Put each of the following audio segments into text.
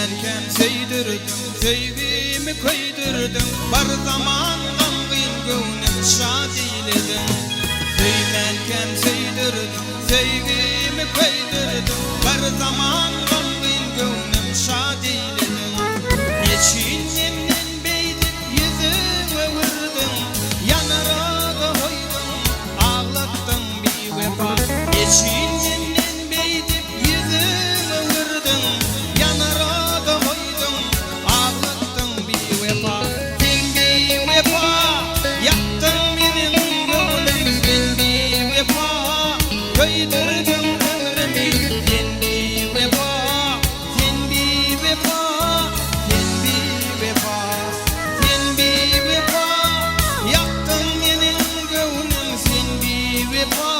Söylerken söydürdüm, sevgimi koydurdum. Var zaman gamgın gönlüm şad eyledin. Söylerken söydürdüm, sevgimi koydurdum. Var zaman gamgın gönlüm şad eyledin. Geçin yemden beydip yüzüme vurdun. Yanara da koydun, ağlattın bir vefa. Geçin yemden beydip yüzüme vurdun. Yanara da koydun, ağlattın bir vefa. Sen bir vefa yaptın benim gönlüm. Sen bir vefa koydurdun ömrümü. Sen bir vefa, sen bir vefa, sen bir vefa, sen bir vefa yaptın benim gönlüm. Sen bir vefa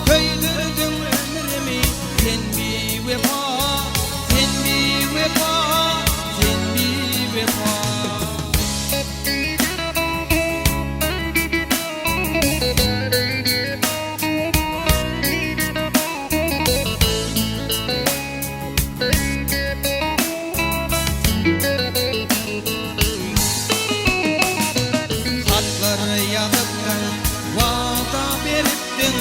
koydurdun ömrümü. Sen bir vefa, sen bir vefa, sen bir vefa. Hatları yazıptın, vada veriptin.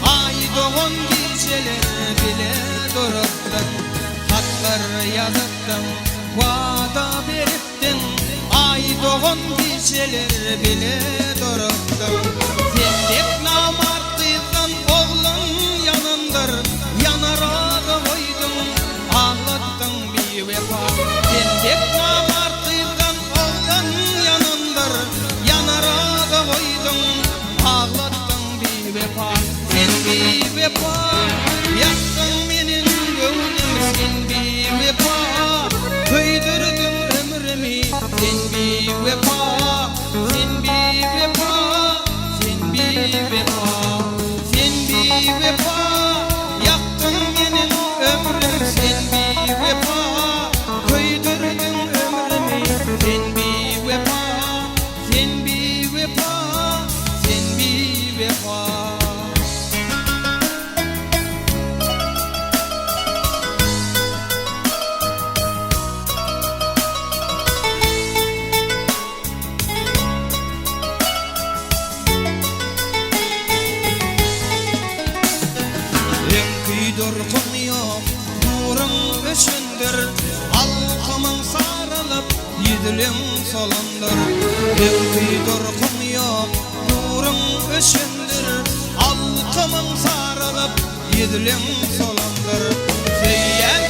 Ay doğan geceler bile duruptun. Hatları yazıptın, vada veriptin. Ay doğan geceler bile duruptun. Sendek namartıysan oğlun yanındır. Yanara da koydun, ağlattın bir vefa. Sendek namartıysan oğlun yanındır. Yanara da koydun, ağlattın bir vefa. Sen bir vefa yaktın benim gönlüm. Sen bir vefa koydurdun ömrümü. Sen bir vefa, sen bir vefa, sen bir vefa, sen bir vefa yaktın benim ömrüm. Sen bir vefa koydurdun ömrümü. Sen bir vefa, sen bir vefa, sen bir vefa. Durkun yok, nurun öşündür. Halkımın sarılıp, yüdülüm solundur. Durkun yok, nurun öşündür. Halkımın sarılıp, yüdülüm solundur. Söyleyen